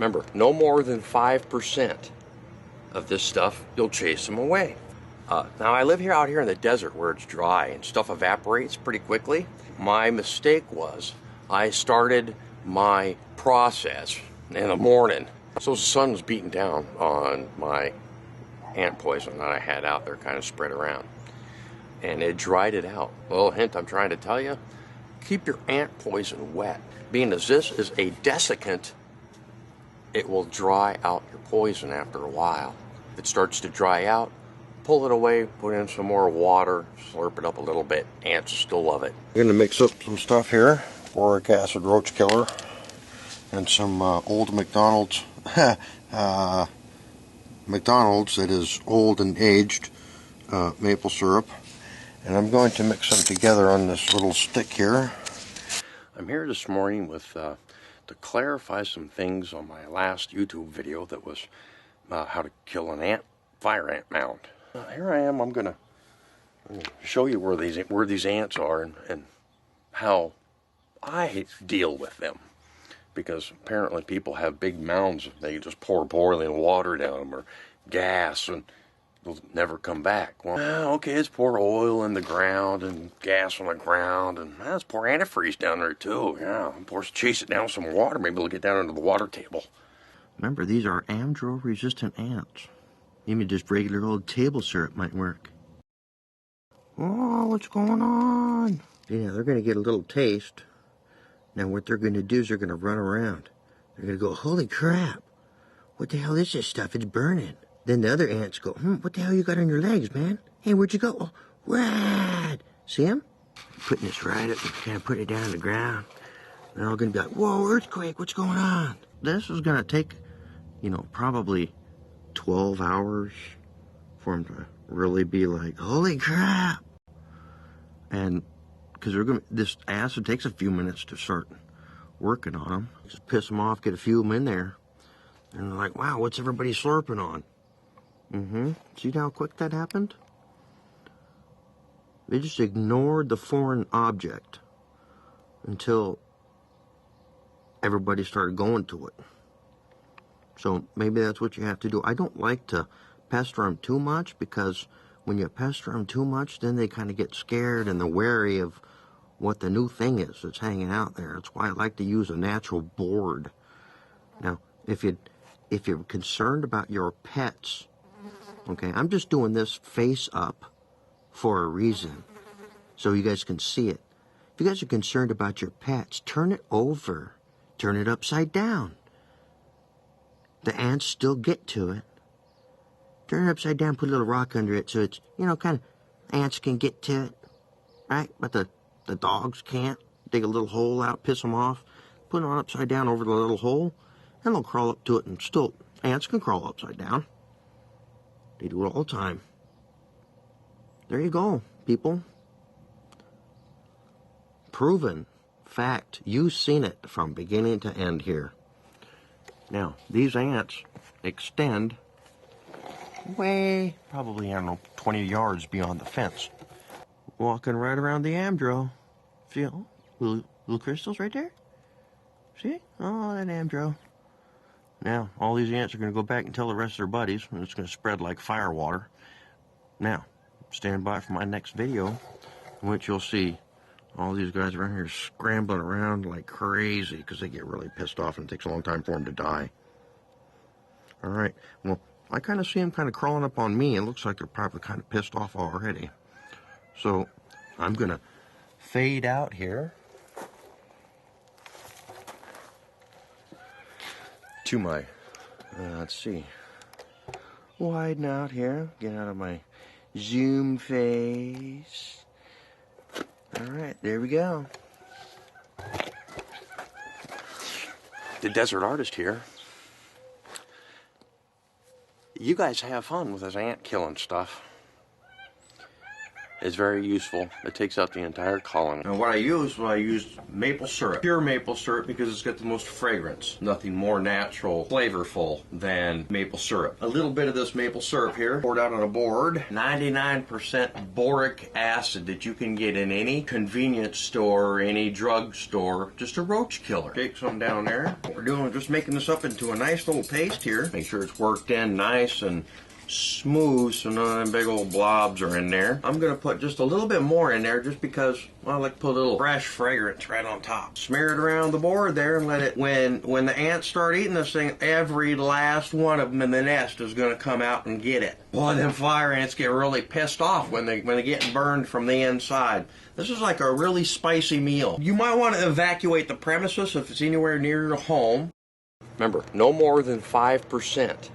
Remember, no more than 5% of this stuff, you'll chase them away. Now I live out here in the desert where it's dry and stuff evaporates pretty quickly. My mistake was I started my process in the morning. So the sun was beating down on my ant poison that I had out there kind of spread around. And it dried it out. A little hint I'm trying to tell you, keep your ant poison wet. Being as this is a desiccant, it will dry out your poison after a while. If it starts to dry out, pull it away, put in some more water, slurp it up a little bit. Ants still love it. I'm going to mix up some stuff here. Boric acid roach killer and some old McDonald's McDonald's that is old and aged maple syrup. And I'm going to mix them together on this little stick here. I'm here this morning with to clarify some things on my last YouTube video that was how to kill an fire ant mound. Here I am. I'm gonna show you where these ants are and how I deal with them, because apparently people have big mounds. They just pour boiling water down them or gas and they'll never come back. Well, okay, let's pour oil in the ground and gas on the ground, and let's pour antifreeze down there too. Yeah, chase it down with some water. Maybe it'll get down into the water table. Remember, these are amdro resistant ants. Even just regular old table syrup might work. Oh, what's going on? Yeah, they're going to get a little taste. Now what they're going to do is they're going to run around. They're going to go, holy crap, what the hell is this stuff? It's burning. Then the other ants go, what the hell you got on your legs, man? Hey, where'd you go? Oh, rad. See them? Putting this right up and kind of put it down on the ground. They're all going to be like, whoa, earthquake, what's going on? This is going to take, probably 12 hours for them to really be like, holy crap. And because this acid takes a few minutes to start working on them. Just piss them off, get a few of them in there. And they're like, wow, what's everybody slurping on? See how quick that happened? They just ignored the foreign object until everybody started going to it. So maybe that's what you have to do. I don't like to pester them too much, because when you pester them too much, then they kind of get scared and they're wary of what the new thing is that's hanging out there. That's why I like to use a natural board. Now, if you're concerned about your pets, okay, I'm just doing this face up for a reason, so you guys can see it. If you guys are concerned about your pets, turn it over. Turn it upside down. The ants still get to it. Turn it upside down, put a little rock under it so it's, kind of, ants can get to it, right? But the dogs can't. Dig a little hole out, piss them off, put it on upside down over the little hole, and they'll crawl up to it, and still, ants can crawl upside down. They do it all the time. There you go, people. Proven fact. You've seen it from beginning to end here. Now, these ants extend way, probably, 20 yards beyond the fence. Walking right around the amdro. See, little crystals right there? See? Oh, that amdro. Now, all these ants are going to go back and tell the rest of their buddies, and it's going to spread like fire water. Now, stand by for my next video, in which you'll see all these guys around here scrambling around like crazy because they get really pissed off and it takes a long time for them to die. All right, well, I kind of see them kind of crawling up on me. It looks like they're probably kind of pissed off already. So I'm going to fade out here to my, let's see, widen out here, get out of my zoom face. All right, there we go. The desert artist here. You guys have fun with this ant killing stuff. is very useful. It takes out the entire colony. Now what I used maple syrup. Pure maple syrup because it's got the most fragrance. Nothing more natural, flavorful than maple syrup. A little bit of this maple syrup here, poured out on a board. 99% boric acid that you can get in any convenience store, any drug store. Just a roach killer. Take some down there. What we're doing is just making this up into a nice little paste here. Make sure it's worked in nice and smooth so none of them big old blobs are in there. I'm going to put just a little bit more in there just because, well, I like to put a little fresh fragrance right on top. Smear it around the board there and let it, when the ants start eating this thing, every last one of them in the nest is going to come out and get it. Boy, them fire ants get really pissed off when they're getting burned from the inside. This is like a really spicy meal. You might want to evacuate the premises if it's anywhere near your home. Remember, no more than 5%.